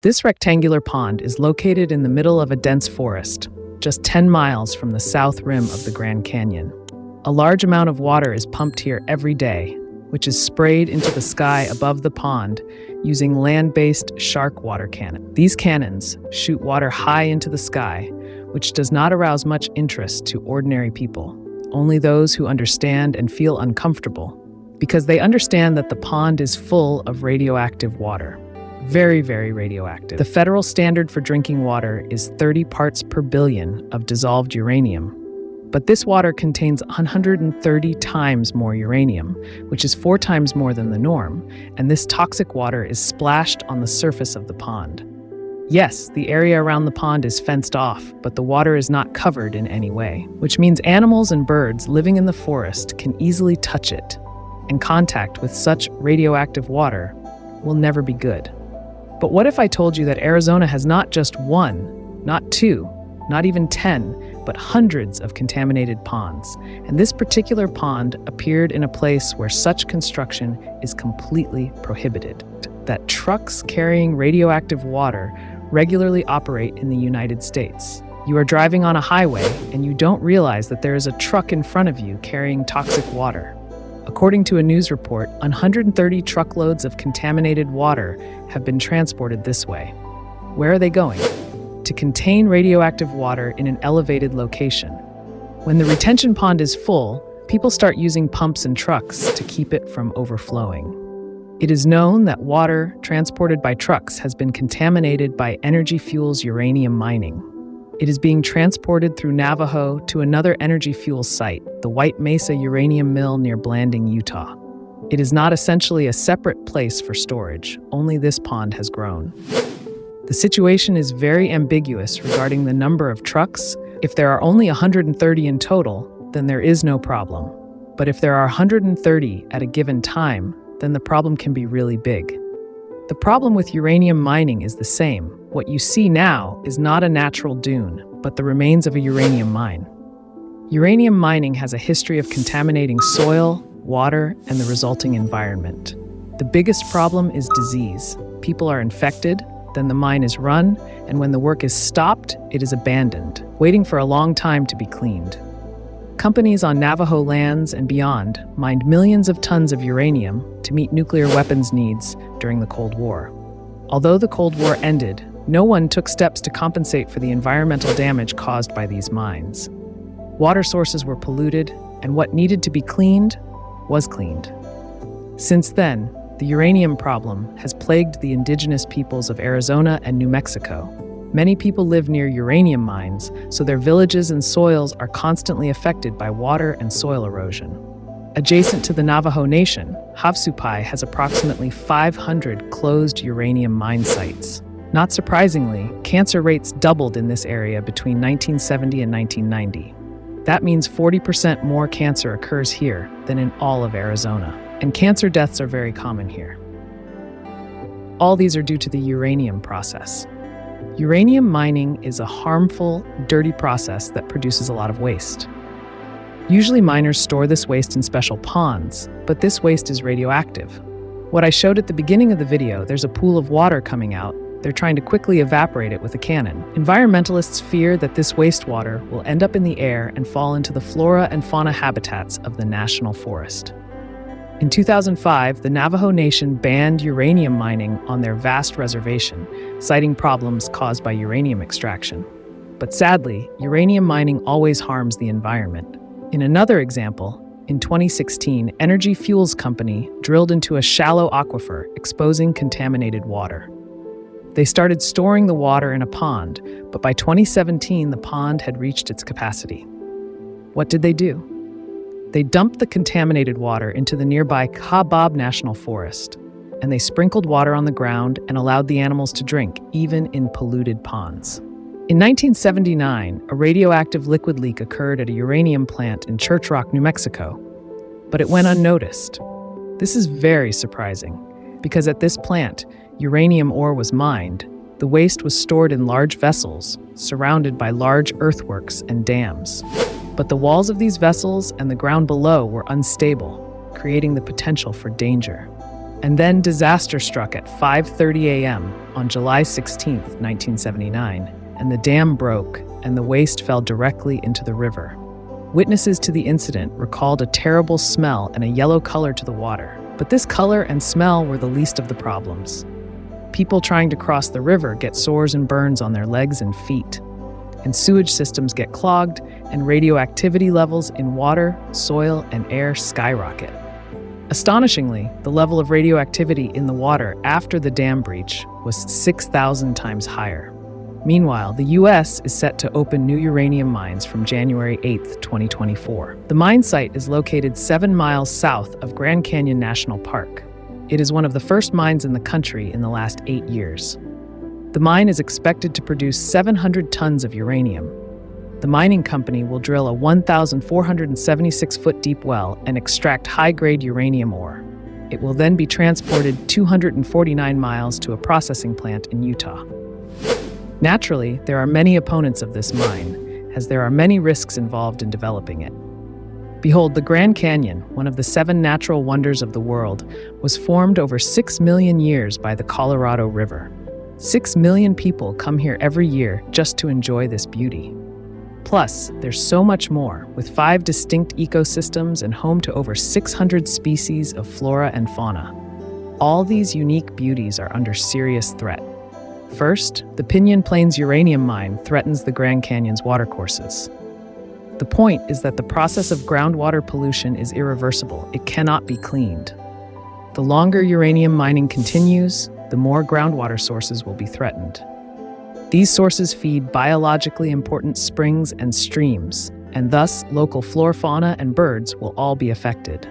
This rectangular pond is located in the middle of a dense forest, just 10 miles from the south rim of the Grand Canyon. A large amount of water is pumped here every day, which is sprayed into the sky above the pond using land-based shark water cannons. These cannons shoot water high into the sky, which does not arouse much interest to ordinary people, only those who understand and feel uncomfortable, because they understand that the pond is full of radioactive water. Very, very radioactive. The federal standard for drinking water is 30 parts per billion of dissolved uranium. But this water contains 130 times more uranium, which is 4 times more than the norm, and this toxic water is splashed on the surface of the pond. Yes, the area around the pond is fenced off, but the water is not covered in any way, which means animals and birds living in the forest can easily touch it, and contact with such radioactive water will never be good. But what if I told you that Arizona has not just 1, not 2, not even 10, but hundreds of contaminated ponds? And this particular pond appeared in a place where such construction is completely prohibited. That trucks carrying radioactive water regularly operate in the United States. You are driving on a highway and you don't realize that there is a truck in front of you carrying toxic water. According to a news report, 130 truckloads of contaminated water have been transported this way. Where are they going? To contain radioactive water in an elevated location. When the retention pond is full, people start using pumps and trucks to keep it from overflowing. It is known that water transported by trucks has been contaminated by Energy Fuels uranium mining. It is being transported through Navajo to another Energy Fuels site, the White Mesa Uranium Mill near Blanding, Utah. It is not essentially a separate place for storage, only this pond has grown. The situation is very ambiguous regarding the number of trucks. If there are only 130 in total, then there is no problem. But if there are 130 at a given time, then the problem can be really big. The problem with uranium mining is the same. What you see now is not a natural dune, but the remains of a uranium mine. Uranium mining has a history of contaminating soil, water, and the resulting environment. The biggest problem is disease. People are infected, then the mine is run, and when the work is stopped, it is abandoned, waiting for a long time to be cleaned. Companies on Navajo lands and beyond mined millions of tons of uranium to meet nuclear weapons needs during the Cold War. Although the Cold War ended, no one took steps to compensate for the environmental damage caused by these mines. Water sources were polluted, and what needed to be cleaned was cleaned. Since then, the uranium problem has plagued the indigenous peoples of Arizona and New Mexico. Many people live near uranium mines, so their villages and soils are constantly affected by water and soil erosion. Adjacent to the Navajo Nation, Havsupai has approximately 500 closed uranium mine sites. Not surprisingly, cancer rates doubled in this area between 1970 and 1990. That means 40% more cancer occurs here than in all of Arizona, and cancer deaths are very common here. All these are due to the uranium process. Uranium mining is a harmful, dirty process that produces a lot of waste. Usually miners store this waste in special ponds, but this waste is radioactive. What I showed at the beginning of the video, there's a pool of water coming out. They're trying to quickly evaporate it with a cannon. Environmentalists fear that this wastewater will end up in the air and fall into the flora and fauna habitats of the national forest. In 2005, the Navajo Nation banned uranium mining on their vast reservation, citing problems caused by uranium extraction. But sadly, uranium mining always harms the environment. In another example, in 2016, Energy Fuels Company drilled into a shallow aquifer, exposing contaminated water. They started storing the water in a pond, but by 2017, the pond had reached its capacity. What did they do? They dumped the contaminated water into the nearby Kaibab National Forest, and they sprinkled water on the ground and allowed the animals to drink, even in polluted ponds. In 1979, a radioactive liquid leak occurred at a uranium plant in Church Rock, New Mexico, but it went unnoticed. This is very surprising, because at this plant, uranium ore was mined. The waste was stored in large vessels, surrounded by large earthworks and dams. But the walls of these vessels and the ground below were unstable, creating the potential for danger. And then disaster struck at 5:30 a.m. on July 16, 1979, and the dam broke and the waste fell directly into the river. Witnesses to the incident recalled a terrible smell and a yellow color to the water. But this color and smell were the least of the problems. People trying to cross the river get sores and burns on their legs and feet. And sewage systems get clogged, and radioactivity levels in water, soil, and air skyrocket. Astonishingly, the level of radioactivity in the water after the dam breach was 6,000 times higher. Meanwhile, the U.S. is set to open new uranium mines from January 8, 2024. The mine site is located 7 miles south of Grand Canyon National Park. It is one of the first mines in the country in the last 8 years. The mine is expected to produce 700 tons of uranium. The mining company will drill a 1,476-foot deep well and extract high-grade uranium ore. It will then be transported 249 miles to a processing plant in Utah. Naturally, there are many opponents of this mine, as there are many risks involved in developing it. Behold, the Grand Canyon, one of the 7 natural wonders of the world, was formed over 6 million years by the Colorado River. 6 million people come here every year just to enjoy this beauty. Plus, there's so much more, with 5 distinct ecosystems and home to over 600 species of flora and fauna. All these unique beauties are under serious threat. First, the Pinyon Plains uranium mine threatens the Grand Canyon's watercourses. The point is that the process of groundwater pollution is irreversible. It cannot be cleaned. The longer uranium mining continues, the more groundwater sources will be threatened. These sources feed biologically important springs and streams, and thus local flora, fauna, and birds will all be affected.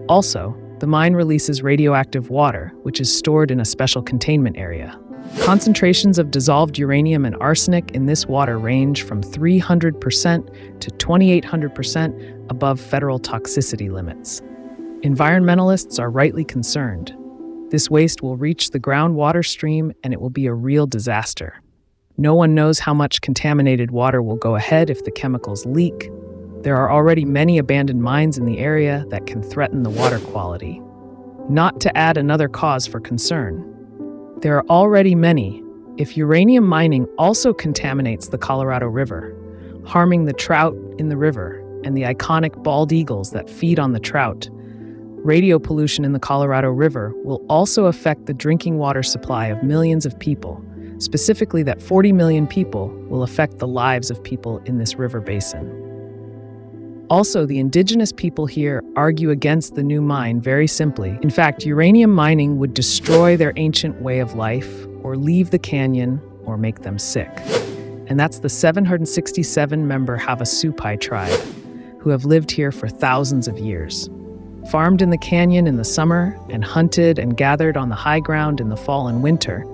Also, the mine releases radioactive water, which is stored in a special containment area. Concentrations of dissolved uranium and arsenic in this water range from 300% to 2,800% above federal toxicity limits. Environmentalists are rightly concerned. This waste will reach the groundwater stream and it will be a real disaster. No one knows how much contaminated water will go ahead if the chemicals leak. There are already many abandoned mines in the area that can threaten the water quality. Not to add another cause for concern. There are already many. If uranium mining also contaminates the Colorado River, harming the trout in the river and the iconic bald eagles that feed on the trout, radio pollution in the Colorado River will also affect the drinking water supply of millions of people. Specifically, that 40 million people will affect the lives of people in this river basin. Also, the indigenous people here argue against the new mine very simply. In fact, uranium mining would destroy their ancient way of life, or leave the canyon, or make them sick. And that's the 767-member Havasupai tribe, who have lived here for thousands of years. Farmed in the canyon in the summer, and hunted and gathered on the high ground in the fall and winter.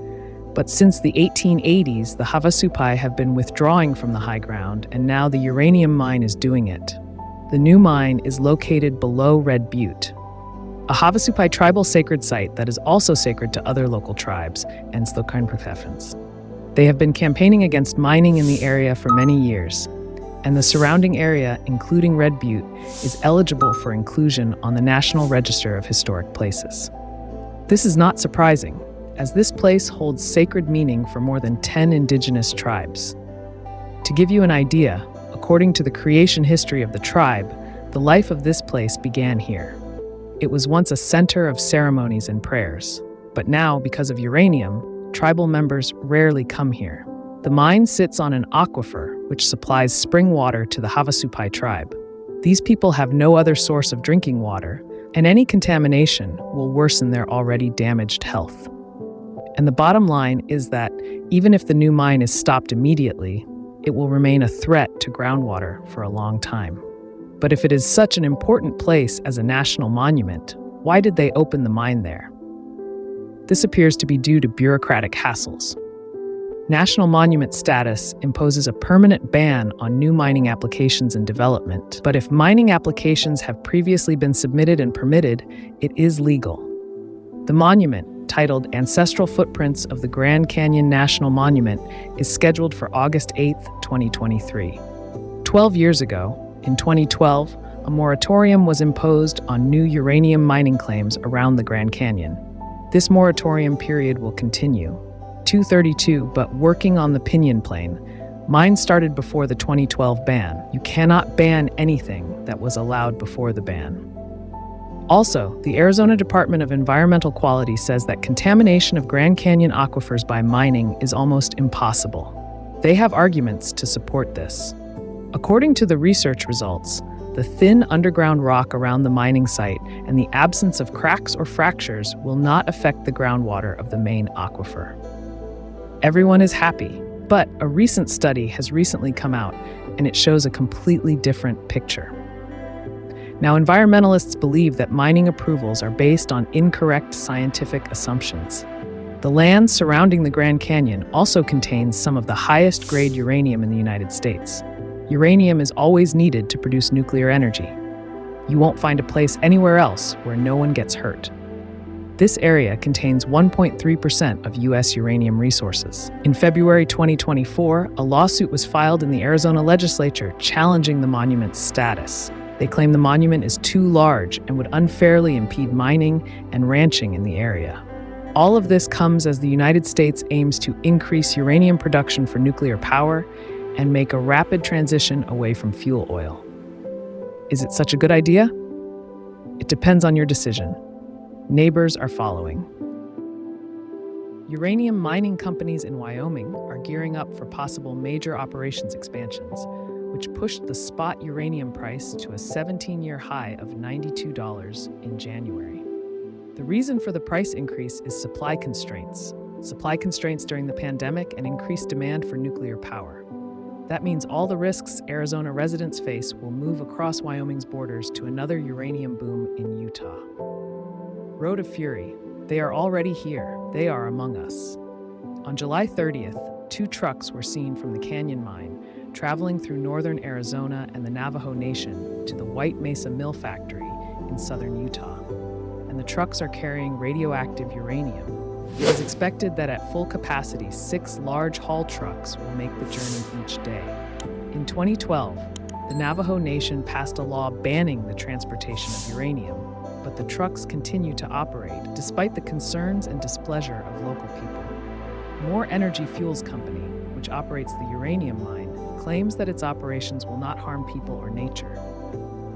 But since the 1880s, the Havasupai have been withdrawing from the high ground, and now the uranium mine is doing it. The new mine is located below Red Butte, a Havasupai tribal sacred site that is also sacred to other local tribes and Slokarnprofeffens. They have been campaigning against mining in the area for many years, and the surrounding area, including Red Butte, is eligible for inclusion on the National Register of Historic Places. This is not surprising, as this place holds sacred meaning for more than 10 indigenous tribes. To give you an idea, according to the creation history of the tribe, the life of this place began here. It was once a center of ceremonies and prayers, but now, because of uranium, tribal members rarely come here. The mine sits on an aquifer, which supplies spring water to the Havasupai tribe. These people have no other source of drinking water, and any contamination will worsen their already damaged health. And the bottom line is that even if the new mine is stopped immediately, it will remain a threat to groundwater for a long time. But if it is such an important place as a national monument, why did they open the mine there? This appears to be due to bureaucratic hassles. National monument status imposes a permanent ban on new mining applications and development, but if mining applications have previously been submitted and permitted, it is legal. The monument, titled Ancestral Footprints of the Grand Canyon National Monument, is scheduled for August 8, 2023. 12 years ago, in 2012, a moratorium was imposed on new uranium mining claims around the Grand Canyon. This moratorium period will continue. 232, but working on the Pinyon Plain. Mine started before the 2012 ban. You cannot ban anything that was allowed before the ban. Also, the Arizona Department of Environmental Quality says that contamination of Grand Canyon aquifers by mining is almost impossible. They have arguments to support this. According to the research results, the thin underground rock around the mining site and the absence of cracks or fractures will not affect the groundwater of the main aquifer. Everyone is happy, but a recent study has recently come out and it shows a completely different picture. Now, environmentalists believe that mining approvals are based on incorrect scientific assumptions. The land surrounding the Grand Canyon also contains some of the highest grade uranium in the United States. Uranium is always needed to produce nuclear energy. You won't find a place anywhere else where no one gets hurt. This area contains 1.3% of U.S. uranium resources. In February 2024, a lawsuit was filed in the Arizona legislature challenging the monument's status. They claim the monument is too large and would unfairly impede mining and ranching in the area. All of this comes as the United States aims to increase uranium production for nuclear power and make a rapid transition away from fuel oil. Is it such a good idea? It depends on your decision. Neighbors are following. Uranium mining companies in Wyoming are gearing up for possible major operations expansions, which pushed the spot uranium price to a 17-year high of $92 in January. The reason for the price increase is supply constraints. Supply constraints during the pandemic and increased demand for nuclear power. That means all the risks Arizona residents face will move across Wyoming's borders to another uranium boom in Utah. Road of Fury. They are already here. They are among us. On July 30th, 2 trucks were seen from the Canyon Mine, traveling through northern Arizona and the Navajo Nation to the White Mesa Mill Factory in southern Utah. And the trucks are carrying radioactive uranium. It is expected that at full capacity, 6 large haul trucks will make the journey each day. In 2012, the Navajo Nation passed a law banning the transportation of uranium, but the trucks continue to operate despite the concerns and displeasure of local people. More Energy Fuels Company, which operates the uranium mine, claims that its operations will not harm people or nature.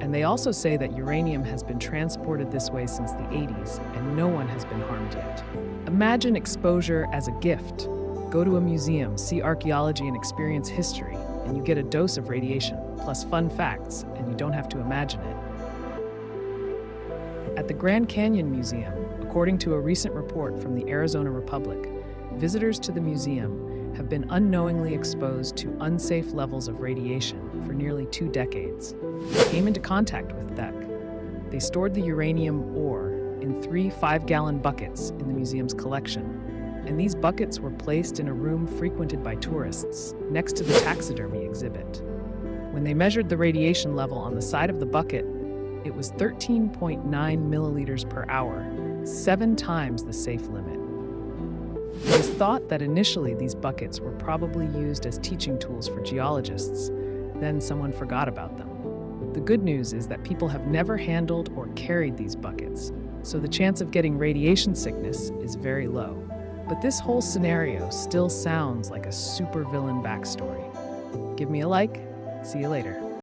And they also say that uranium has been transported this way since the 80s and no one has been harmed yet. Imagine exposure as a gift. Go to a museum, see archaeology and experience history, and you get a dose of radiation, plus fun facts, and you don't have to imagine it. At the Grand Canyon Museum, according to a recent report from the Arizona Republic, visitors to the museum have been unknowingly exposed to unsafe levels of radiation for nearly 2 decades. They came into contact with DEC. They stored the uranium ore in 3 5-gallon buckets in the museum's collection, and these buckets were placed in a room frequented by tourists next to the taxidermy exhibit. When they measured the radiation level on the side of the bucket, it was 13.9 milliliters per hour, 7 times the safe limit. It is thought that initially these buckets were probably used as teaching tools for geologists, then someone forgot about them. The good news is that people have never handled or carried these buckets, so the chance of getting radiation sickness is very low. But this whole scenario still sounds like a supervillain backstory. Give me a like. See you later.